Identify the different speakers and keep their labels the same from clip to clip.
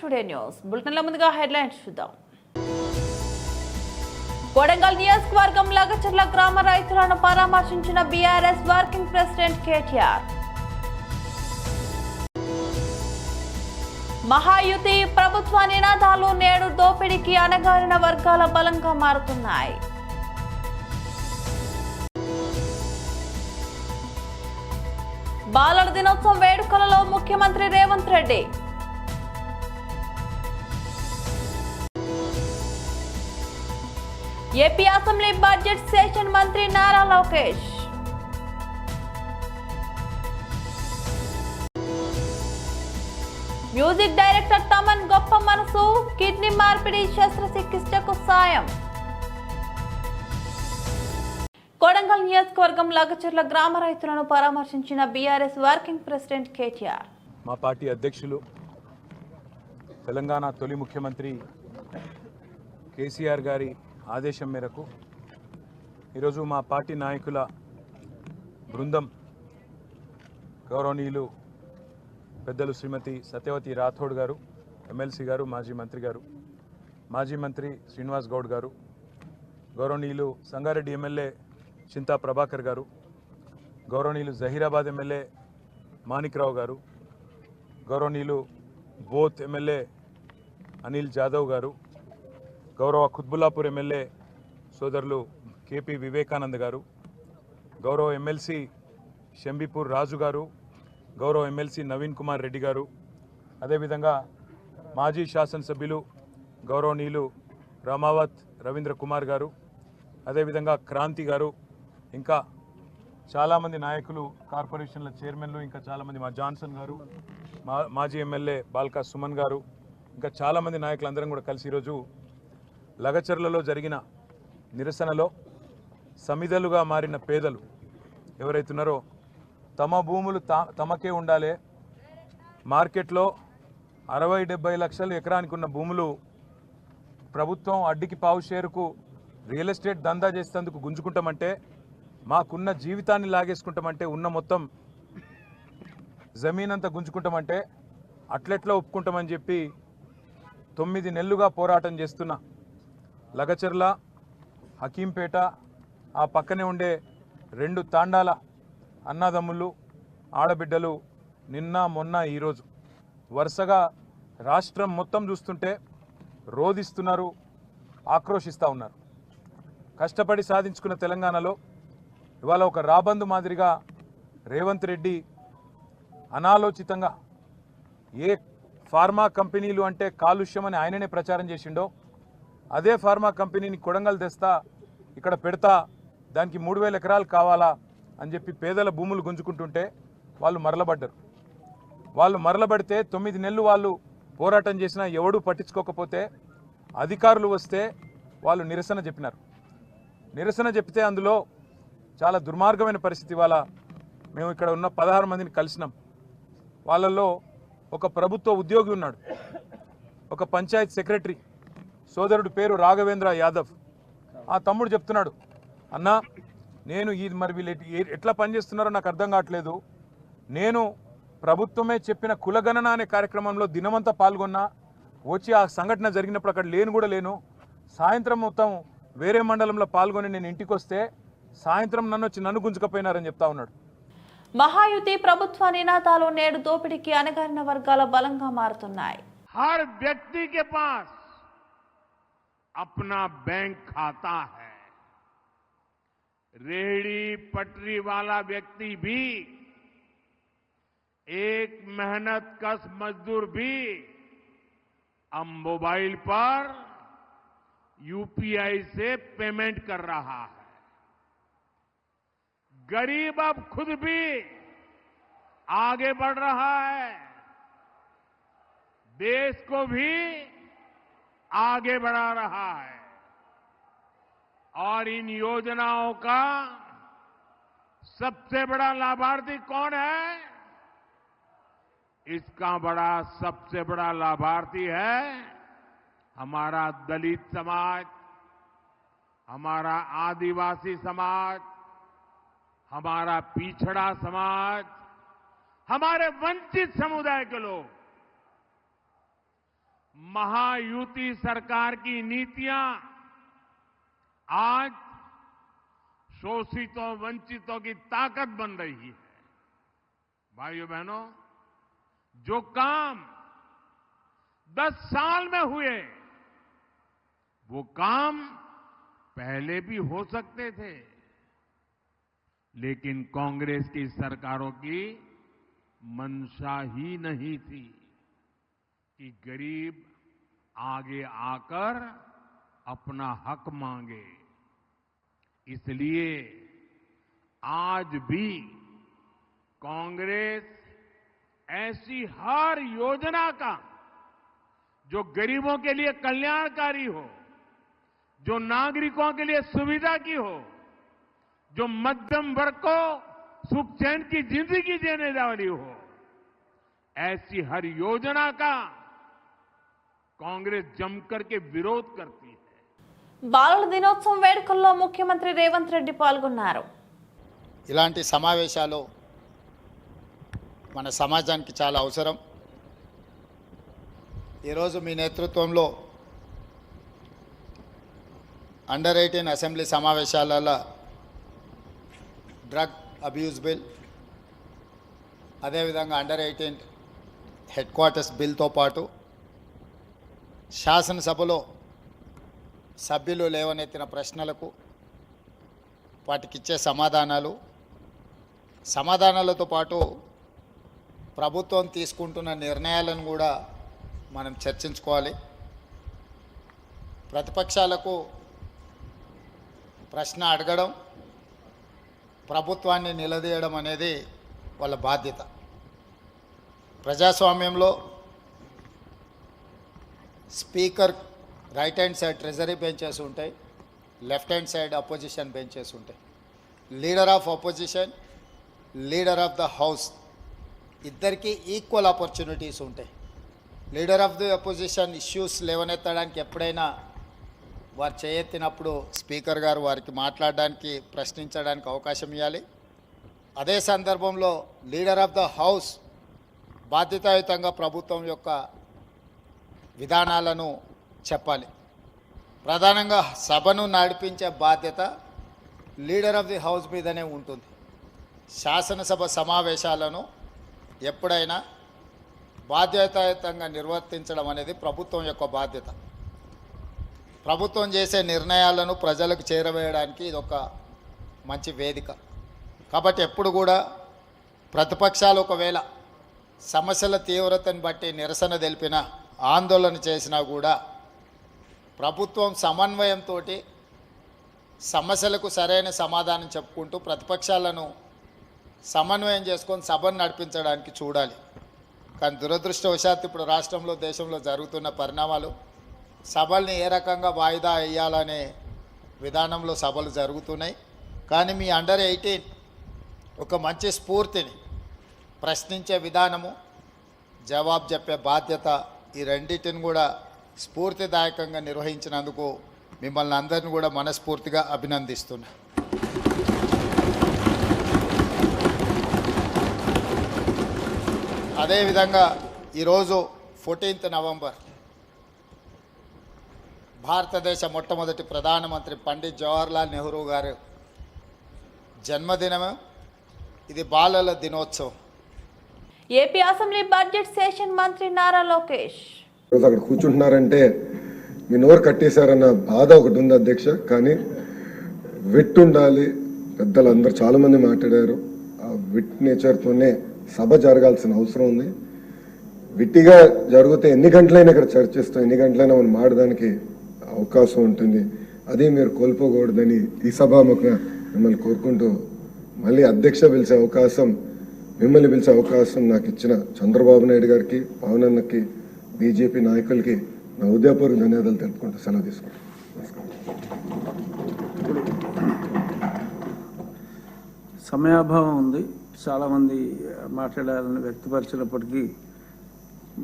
Speaker 1: Today news బులెటిన్ల ముందుగా headlines చూద్దాం. కొడంగల్ నియోజకవర్గం లగచర్ల గ్రామ రైతులను పరామర్శించిన BRS working president KTR. Mahayuti ప్రభుత్వ నినాదాలు నేడు దోపిడీకి అణగారిన వర్గాల బలంగా మారుతున్నాయి. బాలల దినోత్సవం వేడుకలలో ముఖ్యమంత్రి Revanth Reddy. AP assembly budget session మంత్రి నారా లోకేష్. మ్యూజిక్ డైరెక్టర్ తమన్ గొప్ప మనసు, కిడ్నీ మార్పిడి శస్త్రచికిత్సకు సాయం. కొడంగల్ నియోజకవర్గం లగచర్ల గ్రామ రైతులను పరామర్శించిన బీఆర్ఎస్ వర్కింగ్ ప్రెసిడెంట్ కేటీఆర్.
Speaker 2: మా పార్టీ అధ్యక్షులు తెలంగాణ తొలి ముఖ్యమంత్రి కేసీఆర్ గారి ఆదేశం మేరకు ఈరోజు మా పార్టీ నాయకుల బృందం గౌరవనీయులు పెద్దలు శ్రీమతి సత్యవతి రాథోడ్ గారు, ఎమ్మెల్సీ గారు, మాజీ మంత్రి శ్రీనివాస్ గౌడ్ గారు, గౌరవనీయులు సంగారెడ్డి ఎమ్మెల్యే చింతా ప్రభాకర్ గారు, గౌరవనీయులు జహీరాబాద్ ఎమ్మెల్యే మాణిక్రావు గారు, గౌరవనీయులు బోత్ ఎమ్మెల్యే అనిల్ జాదవ్ గారు, గౌరవ కుత్బుల్లాపూర్ ఎమ్మెల్యే సోదరులు కేపీ వివేకానంద్ గారు, గౌరవ ఎమ్మెల్సీ షంబీపూర్ రాజు గారు, గౌరవ ఎమ్మెల్సీ నవీన్ కుమార్ రెడ్డి గారు, అదేవిధంగా మాజీ శాసనసభ్యులు గౌరవనీయులు రామావత్ రవీంద్ర కుమార్ గారు, అదేవిధంగా క్రాంతి గారు, ఇంకా చాలామంది నాయకులు, కార్పొరేషన్ల చైర్మన్లు, ఇంకా చాలామంది, మా జాన్సన్ గారు, మాజీ ఎమ్మెల్యే బాల్కా సుమన్ గారు, ఇంకా చాలామంది నాయకులందరం కూడా కలిసి ఈరోజు లగచర్లలో జరిగిన నిరసనలో సమిధలుగా మారిన పేదలు ఎవరైతున్నారో తమ భూములు తమకే ఉండాలి, మార్కెట్లో 60-70 లక్షలు ఎకరానికి ఉన్న భూములు ప్రభుత్వం అడ్డికి పావు షేరుకు రియల్ ఎస్టేట్ దందా చేసేందుకు గుంజుకుంటామంటే, మాకున్న జీవితాన్ని లాగేసుకుంటామంటే, ఉన్న మొత్తం జమీన్ అంతా గుంజుకుంటామంటే అట్లెట్లా ఒప్పుకుంటామని చెప్పి 9 నెలలుగా పోరాటం చేస్తున్న లగచర్ల, హకీంపేట, ఆ పక్కనే ఉండే 2 తాండాల అన్నదమ్ములు, ఆడబిడ్డలు నిన్న మొన్న ఈరోజు వరుసగా రాష్ట్రం మొత్తం చూస్తుంటే రోధిస్తున్నారు, ఆక్రోశిస్తూ ఉన్నారు. కష్టపడి సాధించుకున్న తెలంగాణలో ఇవాళ ఒక రాబందు మాదిరిగా రేవంత్ రెడ్డి అనాలోచితంగా ఏ ఫార్మా కంపెనీలు అంటే కాలుష్యం అని ఆయననే ప్రచారం చేసిండో అదే ఫార్మా కంపెనీని కొడంగల్ తెస్తా, ఇక్కడ పెడతా, దానికి 3000 ఎకరాలు కావాలా అని చెప్పి పేదల భూములు గుంజుకుంటుంటే వాళ్ళు మరలబడితే 9 నెలలు వాళ్ళు పోరాటం చేసినా ఎవడూ పట్టించుకోకపోతే అధికారులు వస్తే వాళ్ళు నిరసన చెప్తే అందులో చాలా దుర్మార్గమైన పరిస్థితి. వాళ్ళ మేము ఇక్కడ ఉన్న 16 మందిని కలిసినాం. వాళ్ళల్లో ఒక ప్రభుత్వ ఉద్యోగి ఉన్నాడు, ఒక పంచాయత్ సెక్రటరీ సోదరుడు పేరు రాఘవేంద్ర యాదవ్. ఆ తమ్ముడు చెప్తున్నాడు, అన్నా నేను ఇది మరి వీళ్ళు ఎట్లా పనిచేస్తున్నారో నాకు అర్థం కావట్లేదు, నేను ప్రభుత్వమే చెప్పిన కులగణన అనే కార్యక్రమంలో దినమంతా పాల్గొన్నా, వచ్చి ఆ సంఘటన జరిగినప్పుడు అక్కడ లేను, సాయంత్రం మొత్తం వేరే మండలంలో పాల్గొని నేను ఇంటికి వస్తే సాయంత్రం నన్ను గుంజుకపోయినారని చెప్తా ఉన్నాడు.
Speaker 1: మహాయుతి ప్రభుత్వ నినాదాలు నేడు దోపిడీకి అణగారిన వర్గాల బలంగా మారుతున్నాయి.
Speaker 3: हर व्यक्ति के पास अपना बैंक खाता है. रेहड़ी पटरी वाला व्यक्ति भी, एक मेहनतकश मजदूर भी अब मोबाइल पर यूपीआई से पेमेंट कर रहा है. गरीब अब खुद भी आगे बढ़ रहा है, देश को भी आगे बढ़ा रहा है. और इन योजनाओं का सबसे बड़ा लाभार्थी कौन है? इसका सबसे बड़ा लाभार्थी है हमारा दलित समाज, हमारा आदिवासी समाज, हमारा पिछड़ा समाज, हमारे वंचित समुदाय के लोग. महायुति सरकार की नीतियां आज शोषितों वंचितों की ताकत बन रही है। भाइयों बहनों, जो काम 10 साल में हुए वो काम पहले भी हो सकते थे, लेकिन कांग्रेस की सरकारों की मंशा ही नहीं थी कि गरीब आगे आकर अपना हक मांगे। इसलिए आज भी कांग्रेस ऐसी हर योजना का जो गरीबों के लिए कल्याणकारी हो, जो नागरिकों के लिए सुविधा की हो, जो मध्यम वर्ग को सुख चैन की जिंदगी देने वाली हो, ऐसी हर योजना का कांग्रेस जमकर के विरोध करती है।
Speaker 1: బాలల దినోత్సవం వేడుకల్లో ముఖ్యమంత్రి రేవంత్ రెడ్డి పాల్గొన్నారు.
Speaker 4: ఇలాంటి సమావేశాలు మన సమాజానికి చాలా అవసరం. ఈరోజు మీ నేతృత్వంలో అండర్ 18 అసెంబ్లీ సమావేశాలలో డ్రగ్ అబ్యూజ్ బిల్, అదేవిధంగా అండర్ 18 హెడ్ క్వార్టర్స్ బిల్తో పాటు శాసనసభలో సభ్యులు లేవనెత్తిన ప్రశ్నలకు వాటికిచ్చే సమాధానాలతో పాటు ప్రభుత్వం తీసుకుంటున్న నిర్ణయాలను కూడా మనం చర్చించుకోవాలి. ప్రతిపక్షాలకు ప్రశ్న అడగడం, ప్రభుత్వాన్ని నిలదీయడం అనేది వాళ్ళ బాధ్యత. ప్రజాస్వామ్యంలో speaker right hand side treasury benches ఉంటాయి, left hand side opposition benches ఉంటాయి. Leader of opposition, leader of the house ఇద్దరికీ ఈక్వల్ ఆపర్చునిటీస్ ఉంటాయి. Leader of the opposition issues లేవనెత్తడానికి ఎప్పుడైనా వారు చేయెత్తినప్పుడు స్పీకర్ గారు వారికి మాట్లాడడానికి, ప్రశ్నించడానికి అవకాశం ఇవ్వాలి. అదే సందర్భంలో లీడర్ ఆఫ్ ద హౌస్ బాధ్యతాయుతంగా ప్రభుత్వం యొక్క విధానాలను చెప్పాలి. ప్రధానంగా సభను నడిపించే బాధ్యత లీడర్ ఆఫ్ ది హౌస్ మీదనే ఉంటుంది. శాసనసభ సమావేశాలను ఎప్పుడైనా బాధ్యతాయుతంగా నిర్వర్తించడం అనేది ప్రభుత్వం యొక్క బాధ్యత. ప్రభుత్వం చేసే నిర్ణయాలను ప్రజలకు చేరవేయడానికి ఇది ఒక మంచి వేదిక. కాబట్టి ఎప్పుడు కూడా ప్రతిపక్షాలు ఒకవేళ సమస్యల తీవ్రతను బట్టి నిరసన తెలిపినా, ఆందోళన చేసినా కూడా ప్రభుత్వం సమన్వయంతో సమస్యలకు సరైన సమాధానం చెప్పుకుంటూ ప్రతిపక్షాలను సమన్వయం చేసుకొని సభను నడిపించడానికి చూడాలి. కానీ దురదృష్టవశాత్తు ఇప్పుడు రాష్ట్రంలో, దేశంలో జరుగుతున్న పరిణామాలు సభల్ని ఏ రకంగా వాయిదా వేయాలనే విధానంలో సభలు జరుగుతున్నాయి. కానీ మీ అండర్ 18 ఒక మంచి స్ఫూర్తిని, ప్రశ్నించే విధానము, జవాబు చెప్పే బాధ్యత, ఈ రెండింటిని కూడా స్ఫూర్తిదాయకంగా నిర్వహించినందుకు మిమ్మల్ని అందరిని కూడా మనస్ఫూర్తిగా అభినందిస్తున్నా. అదేవిధంగా ఈరోజు 14th నవంబర్ భారతదేశ మొట్టమొదటి ప్రధానమంత్రి పండిత్ జవహర్లాల్ నెహ్రూ గారు జన్మదినము. ఇది బాలల దినోత్సవం.
Speaker 1: ఏపీ అసెంబ్లీ బడ్జెట్ సెషన్ మంత్రి నారా లోకేష్
Speaker 5: అక్కడ కూర్చుంటున్నారంటే మీ నోరు కట్టేశారన్న బాధ ఒకటి ఉంది అధ్యక్ష. కానీ విట్ ఉండాలి. పెద్దలు అందరు చాలా మంది మాట్లాడారు. ఆ విట్ నేచర్తోనే సభ జరగాల్సిన అవసరం ఉంది. విట్టిగా జరిగితే ఎన్ని గంటలైనా ఇక్కడ చర్చిస్తాం, ఎన్ని గంటలైనా మనం మాడడానికి అవకాశం ఉంటుంది. అది మీరు కోల్పోకూడదని ఈ సభాముఖంగా మిమ్మల్ని కోరుకుంటూ, మళ్ళీ అధ్యక్ష మిమ్మల్ని పిలిచే అవకాశం నాకు ఇచ్చిన చంద్రబాబు నాయుడు గారికి, పవన్ అన్నకి, బీజేపీ నాయకులకి నా హృదయపూర్వక ధన్యవాదాలు తెలుపుకుంటూ సెలవు తీసుకుంటాను.
Speaker 6: సమయాభావం ఉంది. చాలామంది మాట్లాడాలని వ్యక్తపరిచినప్పటికీ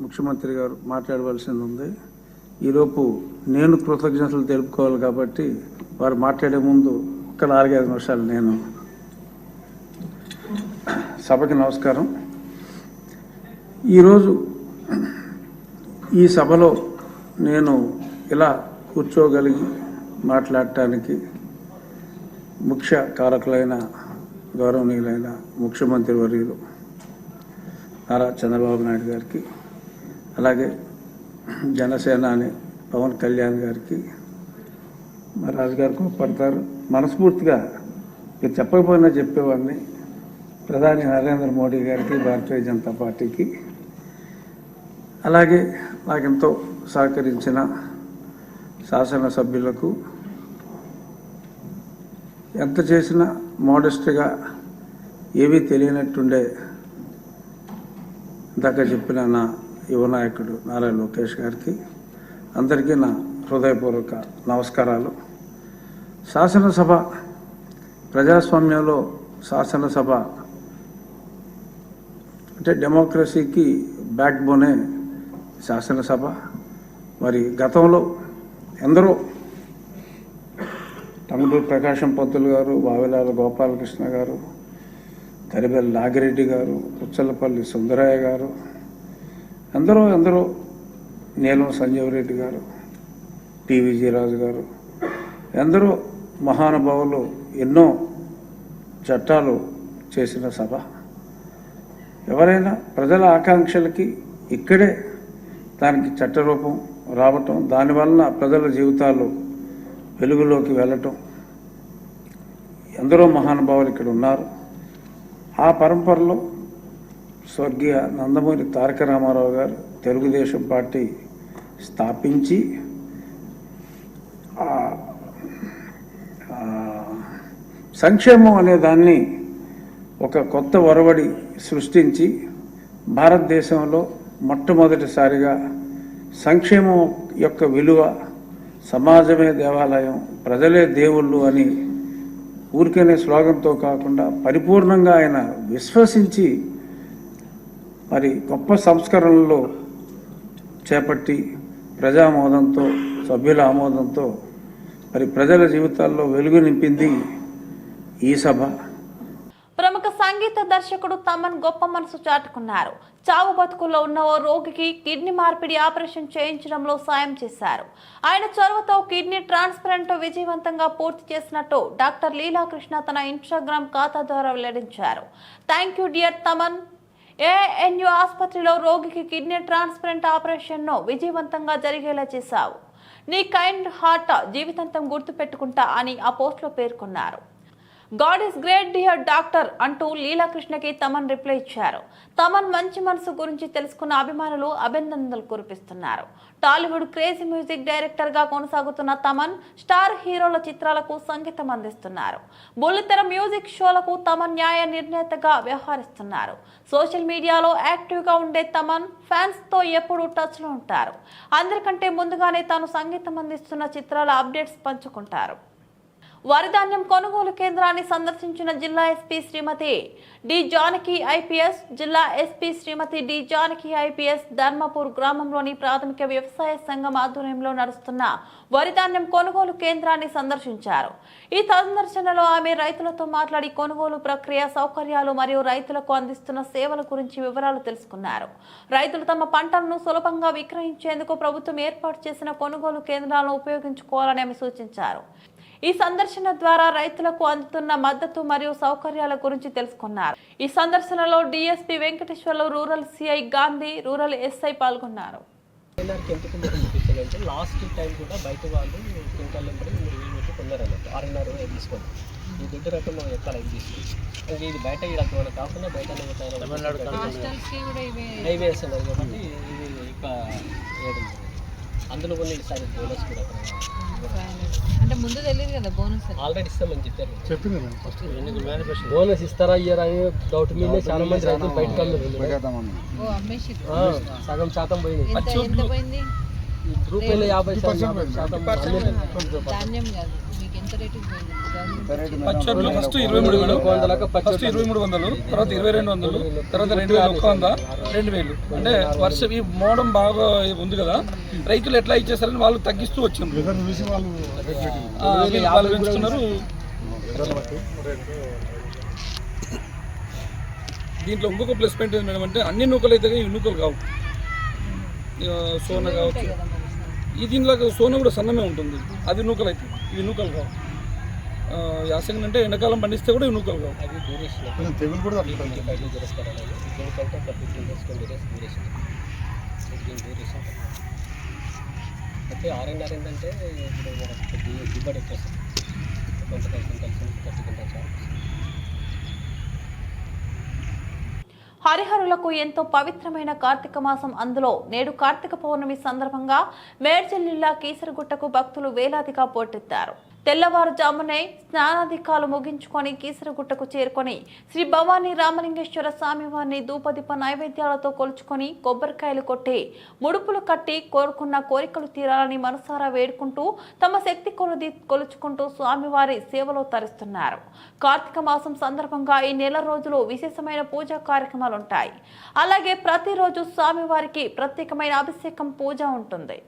Speaker 6: ముఖ్యమంత్రి గారు మాట్లాడవలసింది ఉంది. ఈలోపు నేను కృతజ్ఞతలు తెలుపుకోవాలి కాబట్టి వారు మాట్లాడే ముందు ఒక 4-5 నిమిషాలు నేను సభకి నమస్కారం. ఈరోజు ఈ సభలో నేను ఇలా కూర్చోగలిగి మాట్లాడటానికి ముఖ్య కారకులైన గౌరవనీయులైన ముఖ్యమంత్రి వర్యులు నారా చంద్రబాబు నాయుడు గారికి, అలాగే జనసేనాని పవన్ కళ్యాణ్ గారికి, మా రాజుగారు కోప్పడతారు, మనస్ఫూర్తిగా మీరు చెప్పకపోయినా చెప్పేవాడిని, ప్రధాని నరేంద్ర మోడీ గారికి, భారతీయ జనతా పార్టీకి, అలాగే నాకెంతో సహకరించిన శాసనసభ్యులకు, ఎంత చేసినా మోడెస్ట్గా ఏమీ తెలియనట్టుండే ఇందాక చెప్పిన నా యువ నాయకుడు నారా లోకేష్ గారికి, అందరికీ నా హృదయపూర్వక నమస్కారాలు. శాసనసభ, ప్రజాస్వామ్యంలో శాసనసభ అంటే డెమోక్రసీకి బ్యాక్ బోనే శాసనసభ. మరి గతంలో ఎందరో టంగుటూరి ప్రకాశం పంతులు గారు, వావిలాల గోపాలకృష్ణ గారు, తరిబెల్లి నాగిరెడ్డి గారు, పుచ్చలపల్లి సుందరయ్య గారు, ఎందరో నీలం సంజీవరెడ్డి గారు, టీవీజీ రాజు గారు, ఎందరో మహానుభావులు ఎన్నో చట్టాలు చేసిన సభ. ఎవరైనా ప్రజల ఆకాంక్షలకి ఇక్కడే దానికి చట్టరూపం రావటం, దానివలన ప్రజల జీవితాలు వెలుగులోకి వెళ్ళటం, ఎందరో మహానుభావులు ఇక్కడ ఉన్నారు. ఆ పరంపరలో స్వర్గీయ నందమూరి తారక రామారావు గారు తెలుగుదేశం పార్టీ స్థాపించి సంక్షేమం అనే దాన్ని ఒక కొత్త ఒరవడి సృష్టించి భారతదేశంలో మొట్టమొదటిసారిగా సంక్షేమం యొక్క విలువ, సమాజమే దేవాలయం, ప్రజలే దేవుళ్ళు అని ఊరికనే స్లోగన్తో కాకుండా పరిపూర్ణంగా ఆయన విశ్వసించి మరి గొప్ప సంస్కరణలు చేపట్టి ప్రజామోదంతో, సభ్యుల ఆమోదంతో మరి ప్రజల జీవితాల్లో వెలుగు నింపింది ఈ సభ.
Speaker 1: ప్రముఖ సంగీత దర్శకుడు తమన్ గొప్ప మనసు చాటుకున్నారు. చావు బతుకుల్లో ఉన్న ఓ రోగికి కిడ్నీ మార్పిడి ఆపరేషన్ చేయించడంలో సాయం చేశారు. ఆయన చొరవతో కిడ్నీ ట్రాన్స్ప్లాంట్ విజయవంతంగా పూర్తి చేసినట్టు డాక్టర్ లీలాకృష్ణ తన ఇన్స్టాగ్రామ్ ఖాతా ద్వారా వెల్లడించారు. Thank you dear Thaman. ANU ఆసుపత్రిలో రోగికి కిడ్నీ ట్రాన్స్ప్లాంట్ ఆపరేషన్ను విజయవంతంగా జరిగేలా చేశావు. నీ కైండ్ హార్ట్ జీవితాంతం గుర్తుపెట్టుకుంటా అని ఆ పోస్ట్లో పేర్కొన్నారు. God is great dear doctor అంటూ లీలాకృష్ణకి తమన్ రిప్లై ఇచ్చారు. తమన్ మంచి మనసు గురించి తెలుసుకున్న అభిమానులు అభినందనలు కురిపిస్తున్నారు. టాలీవుడ్ క్రేజీ మ్యూజిక్ డైరెక్టర్ గా కొనసాగుతున్న తమన్ స్టార్ హీరోల చిత్రాలకు సంగీతం అందిస్తున్నారు. బుల్లితెర మ్యూజిక్ షోలకు తమన్ న్యాయ నిర్ణేతగా వ్యవహరిస్తున్నారు. సోషల్ మీడియాలో యాక్టివ్ గా ఉండే తమన్ ఫ్యాన్స్ తో ఎప్పుడూ టచ్ లో ఉంటారు. అందరికంటే ముందుగానే తాను సంగీతం అందిస్తున్న చిత్రాల అప్డేట్స్ పంచుకుంటారు. వరిధాన్యం కొనుగోలు కేంద్రాన్ని సందర్శించిన జిల్లా ఎస్పీ శ్రీమతి డి జానకి ఐపీఎస్, జిల్లా ఎస్పీ శ్రీమతి డి జానకి ఐపీఎస్ ధర్మపూర్ గ్రామంలోని ప్రాథమిక వ్యవసాయ సంఘం ఆధ్వర్యంలో నడుస్తున్న వరిధాన్యం కొనుగోలు కేంద్రాన్ని సందర్శించారు. ఈ సందర్శనలో ఆమె రైతులతో మాట్లాడి కొనుగోలు ప్రక్రియ, సౌకర్యాలు మరియు రైతులకు అందిస్తున్న సేవల గురించి వివరాలు తెలుసుకున్నారు. రైతులు తమ పంటలను సులభంగా విక్రయించేందుకు ప్రభుత్వం ఏర్పాటు చేసిన కొనుగోలు కేంద్రాలను ఉపయోగించుకోవాలని ఆమె సూచించారు. ఈ సందర్శన ద్వారా రైతులకు అందుతున్న మద్దతు మరియు సౌకర్యాల గురించి తెలుసుకున్నారు. ఈ సందర్శనలో DSP Venkateswarlu, rural CI Gandhi, rural SI పాల్గొన్నారు.
Speaker 7: లాస్ట్ టైం కూడా బయట వాళ్ళు క్వింటాల్ నెంబర్ 3,000 పెట్టి కొన్నారన్నట్టు 6.5 తీసుకోండి. ఈ దుడ్డు రకం మనం ఎక్కడ ఇది తీసుకుంటాం. ఇది బయట మన కాకుండా బయట హైవే వేస్తున్నారు కాబట్టి ఇది ఇక అందులో కొన్ని ఈసారి బోనస్ కూడా
Speaker 8: అంటే ముందు తెలియదు కదా బోనస్
Speaker 7: ఆల్రెడీ ఇస్తామని చెప్పారు. బోనస్ ఇస్తారా ఇయ్యారా అని డౌట్ మీదే చాలా మంది రైతులు బయటకు సగం శాతం పోయింది. రూపాయలు 50%
Speaker 8: ధాన్యం కాదు. మీకు ఎంత రేటు పోయింది?
Speaker 9: పచ్చళ్ళు ఫస్ట్ 23,100, ఫస్ట్ 23,100, తర్వాత 2200, తర్వాత 2,100, 2,000. అంటే వర్షం ఈ మోడం బాగా ఉంది కదా, రైతులు ఎట్లా ఇచ్చేసారని వాళ్ళు తగ్గిస్తూ వచ్చింది. వాళ్ళు పెంచుతున్నారు. దీంట్లో ఇంకొక ప్లస్ పాయింట్ ఏంటి మేడం అంటే అన్ని నూకలు అయితే ఈ నూకలు కావు. సోన కావచ్చు, ఈ దీనిలో సోన కూడా సన్నమే ఉంటుంది, అది నూకలు అవుతుంది, ఇవి నూకలు కావు. యాసంగి అంటే ఎండాకాలం పండిస్తే కూడా ఇవి నూకలు కావు.
Speaker 7: అది డ్యూరేషన్ తెగులు కూడా ఫైవ్లో చేస్తారు అనేది దీనికంటే ఒక 15 days 20 days డ్యూరేషన్. దీని డ్యూరేషన్ అయితే ఆర్ఎన్ఆర్ ఏంటంటే ఇప్పుడు మనకు దిగుబడి వచ్చేస్తుంది. కొంత కలిసి 30 క్వింటాల్స్.
Speaker 1: హరిహరులకు ఎంతో పవిత్రమైన కార్తీక మాసం. అందులో నేడు కార్తీక పౌర్ణమి సందర్భంగా మేడ్చల్ జిల్లా కీసరగుట్టకు భక్తులు వేలాదిగా పోటెత్తారు. తెల్లవారుజామునే స్నానాధికాలు ముగించుకొని కీసరగుట్టకు చేరుకొని శ్రీ భవానీ రామలింగేశ్వర స్వామివారిని ధూపదీప నైవేద్యాలతో కొలుచుకొని కొబ్బరికాయలు కొట్టి ముడుపులు కట్టి కోరుకున్న కోరికలు తీరాలని మనసారా వేడుకుంటూ తమ శక్తి కొలది కొలుచుకుంటూ స్వామివారి సేవలో తరిస్తున్నారు. కార్తీక మాసం సందర్భంగా ఈ నెల రోజులు విశేషమైన పూజా కార్యక్రమాలు ఉంటాయి. అలాగే ప్రతిరోజు స్వామివారికి ప్రత్యేకమైన అభిషేకం పూజ ఉంటుంది.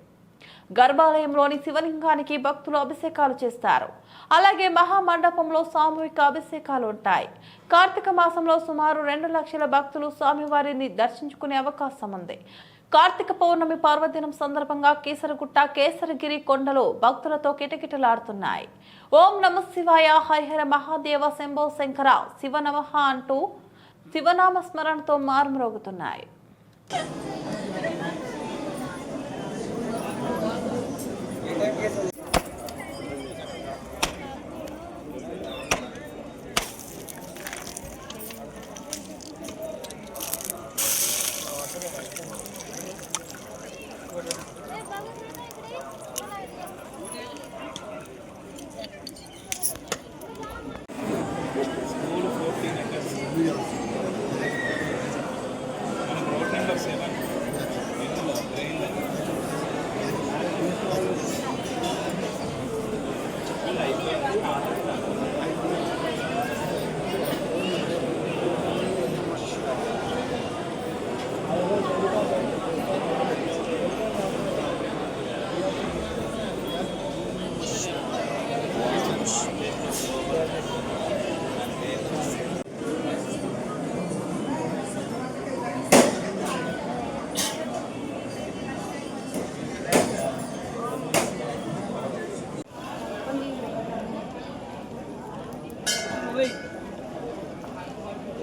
Speaker 1: గర్భాలయంలోని శివలింగానికి భక్తులు అభిషేకాలు చేస్తారు. అలాగే మహామండపంలో సామూహిక అభిషేకాలు ఉంటాయి. కార్తీక మాసంలో సుమారు 2 లక్షల భక్తులు స్వామివారిని దర్శించుకునే అవకాశం ఉంది. కార్తీక పౌర్ణమి పర్వదినం సందర్భంగా కీసరగుట్ట కేసరగిరి కొండలు భక్తులతో కిటకిటలాడుతున్నాయి. ఓం నమ శివాయ, హరిహర మహాదేవ, శంభో శంకర, శివ నమః అంటూ శివనామ స్మరణతో మారుమ్రోగుతున్నాయి.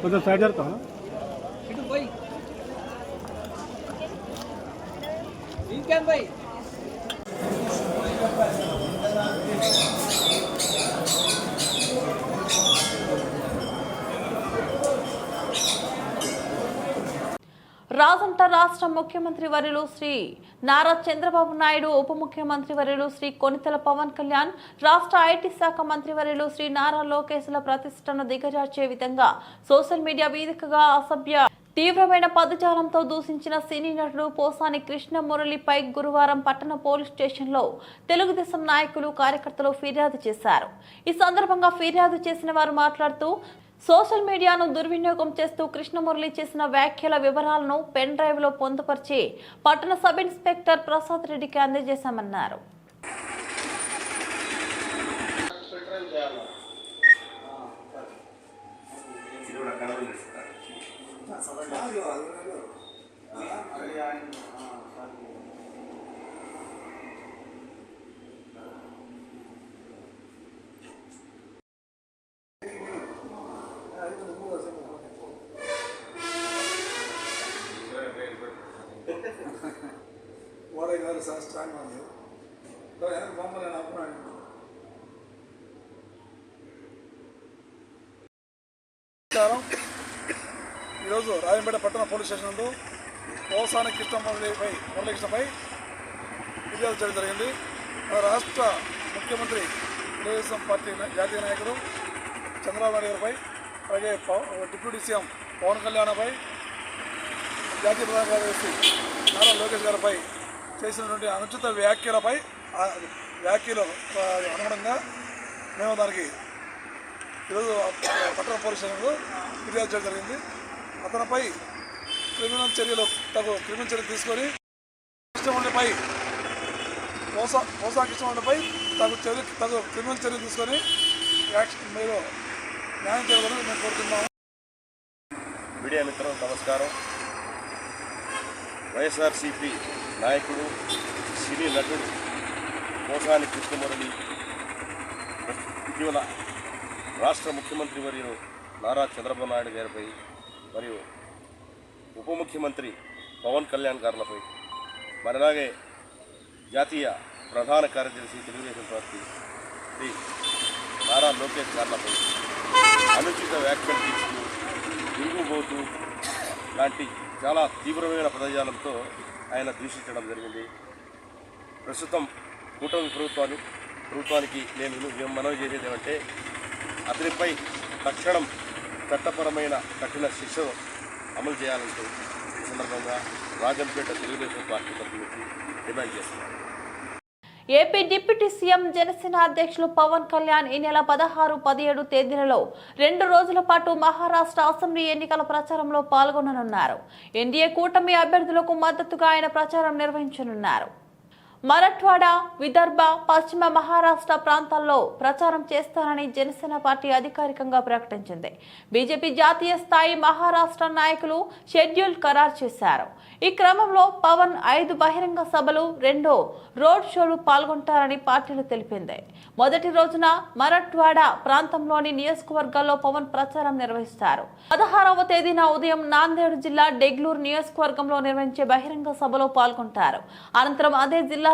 Speaker 10: కొంచెం సైడ్ జరుగుతా
Speaker 1: రాజంట రాష్ట్ర ముఖ్యమంత్రి వర్యులు శ్రీ నారా చంద్రబాబు నాయుడు, ఉప ముఖ్యమంత్రి వర్యులు శ్రీ కొనితెల పవన్ కళ్యాణ్, రాష్ట్ర ఐటీ శాఖ మంత్రి వర్యులు శ్రీ నారా లోకేశ్ల ప్రతిష్టను దిగజార్చే విధంగా సోషల్ మీడియా వేదికగా అసభ్య తీవ్రమైన పదజాలంతో దూషించిన సినీ నటుడు పోసాని కృష్ణ మురళిపై గురువారం పట్టణ పోలీస్ స్టేషన్లో తెలుగుదేశం నాయకులు, కార్యకర్తలు ఫిర్యాదు చేశారు. ఈ సందర్భంగా ఫిర్యాదు చేసిన వారు మాట్లాడుతూ సోషల్ మీడియాను దుర్వినియోగం చేస్తూ కృష్ణమురళి చేసిన వ్యాఖ్యల వివరాలను పెన్ డ్రైవ్ లో పొందుపరిచి పట్టణ సబ్ ఇన్స్పెక్టర్ ప్రసాద్ రెడ్డికి అందజేశామన్నారు.
Speaker 9: ఈరోజు రాజంపేట పట్టణ పోలీస్ స్టేషన్ నందు పోసాని మురళీకృష్ణపై ఫిర్యాదు చేయడం జరిగింది. రాష్ట్ర ముఖ్యమంత్రి తెలుగుదేశం పార్టీ జాతీయ నాయకుడు చంద్రబాబు నాయుడు గారిపై, అలాగే డిప్యూటీ సీఎం పవన్ కళ్యాణ్పై, జాతీయ ప్రధాన కార్యదర్శి నారా లోకేష్ గారిపై చేసినటువంటి అనుచిత వ్యాఖ్యలు అనుగుణంగా మేము దానికి ఈరోజు పట్టణ పోలీస్ స్టేషన్లో ఫిర్యాదు చేయడం జరిగింది. అతనిపై క్రిమినల్ చర్యలు తీసుకొని కృష్ణమురళిపై పోసా కృష్ణమురళిపై తగు క్రిమినల్ చర్యలు తీసుకొని మీరు న్యాయం చేయాలని మేము కోరుతున్నాము.
Speaker 11: మీడియా మిత్రులకు నమస్కారం. వైఎస్ఆర్సీపీ నాయకుడు సినీ నటుడు మోసాని కృష్ణమురళి ఇటీవల రాష్ట్ర ముఖ్యమంత్రి వర్యులు నారా చంద్రబాబు నాయుడు గారిపై మరియు ఉప ముఖ్యమంత్రి పవన్ కళ్యాణ్ గారులపై మరి అలాగే జాతీయ ప్రధాన కార్యదర్శి తెలుగుదేశం పార్టీ శ్రీ నారా లోకేష్ గారులపై అనుచిత వ్యాఖ్యలు తీసుకు తిరుగుబోతూ లాంటి చాలా తీవ్రమైన పదజాలంతో ఆయన దూషించడం జరిగింది. ప్రస్తుతం కూటమి ప్రభుత్వానికి నేను మనవి చేసేది ఏమంటే అతనిపై తక్షణం చట్టపరమైన కఠిన శిక్షను అమలు చేయాలంటూ ఈ సందర్భంగా రాజంపేట తెలుగుదేశం పార్టీ తరఫు నుంచి డిమాండ్ చేస్తున్నారు.
Speaker 1: ఏపీ డిప్యూటీ సీఎం జనసేన అధ్యక్షులు పవన్ కళ్యాణ్ ఈ నెల 16, 17 తేదీలలో 2 రోజుల పాటు మహారాష్ట్ర అసెంబ్లీ ఎన్నికల ప్రచారంలో పాల్గొననున్నారు. ఎన్డీఏ కూటమి అభ్యర్థులకు మద్దతుగా ఆయన ప్రచారం నిర్వహించనున్నారు. మరాఠ్వాడా, విదర్భ, పశ్చిమ మహారాష్ట్ర ప్రాంతాల్లో ప్రచారం చేస్తారని జనసేన పార్టీ అధికారికంగా ప్రకటించింది. బీజేపీ జాతీయ స్థాయి మహారాష్ట్ర నాయకులు షెడ్యూల్ ఖరారు చేశారు. ఈ క్రమంలో పవన్ 5 బహిరంగ సభలు, 2 రోడ్ షోలు పాల్గొంటారని పార్టీలు తెలిపింది. మొదటి రోజున మరాఠ్వాడా ప్రాంతంలోని నియోజకవర్గాల్లో పవన్ ప్రచారం నిర్వహిస్తారు. 16వ తేదీన ఉదయం నాందేడ్ జిల్లా డెగ్లూరు నియోజకవర్గంలో నిర్వహించే బహిరంగ సభలో పాల్గొంటారు. అనంతరం అదే జిల్లాలోని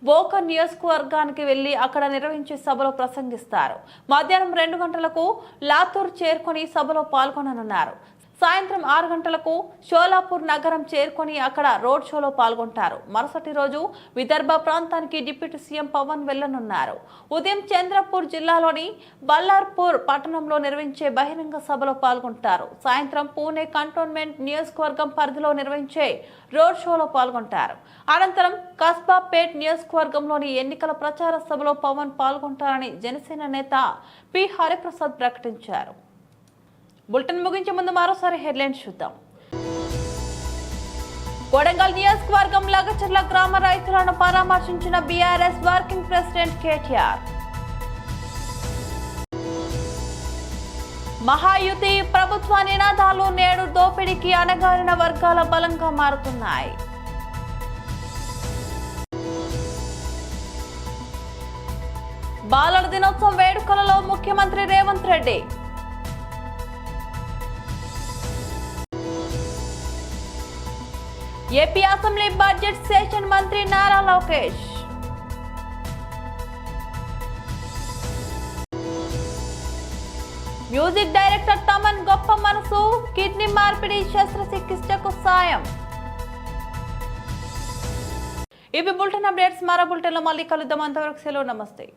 Speaker 1: బోకర్ నియోజకవర్గానికి వెళ్లి అక్కడ నిర్వహించే సభలో ప్రసంగిస్తారు. మధ్యాహ్నం 2 గంటలకు లాతూర్ చేరుకొని సభలో పాల్గొననున్నారు. సాయంత్రం 6 గంటలకు షోలాపూర్ నగరం చేరుకొని అక్కడ రోడ్ షోలో పాల్గొంటారు. మరుసటి రోజు విదర్భ ప్రాంతానికి డిప్యూటీ సీఎం పవన్ వెళ్లనున్నారు. ఉదయం చంద్రపూర్ జిల్లాలోని బల్లార్పూర్ పట్టణంలో నిర్వహించే బహిరంగ సభలో పాల్గొంటారు. సాయంత్రం పూణే కంటోన్మెంట్ నియోజకవర్గం పరిధిలో నిర్వహించే రోడ్ షోలో పాల్గొంటారు. అనంతరం కస్బాపేట్ నియోజకవర్గంలోని ఎన్నికల ప్రచార సభలో పవన్ పాల్గొంటారని జనసేన నేత పి హరిప్రసాద్ ప్రకటించారు. బులెటిన్ ముగించే ముందు మరోసారి హెడ్లైన్స్ చూద్దాం. కొడంగల్ నియోజకవర్గం లగచర్ల గ్రామ రైతులను పరామర్శించిన BRS working president KTR. Mahayuti ప్రభుత్వ నినాదాలు నేడు దోపిడీకి అణగారిన వర్గాల బలంగా మారుతున్నాయి. బాలల దినోత్సవం వేడుకలలో ముఖ్యమంత్రి Revanth Reddy. AP assembly budget session మంత్రి నారా లోకేష్. మ్యూజిక్ డైరెక్టర్ తమన్ గొప్ప మనసు, కిడ్నీ మార్పిడి శస్త్రచికిత్సకు సాయం. ఇవి బులెటిన్ అప్డేట్స్. మరో బులెటిన్లో మళ్ళీ కలుద్దాం. అంతవరకు సెలవు. నమస్తే.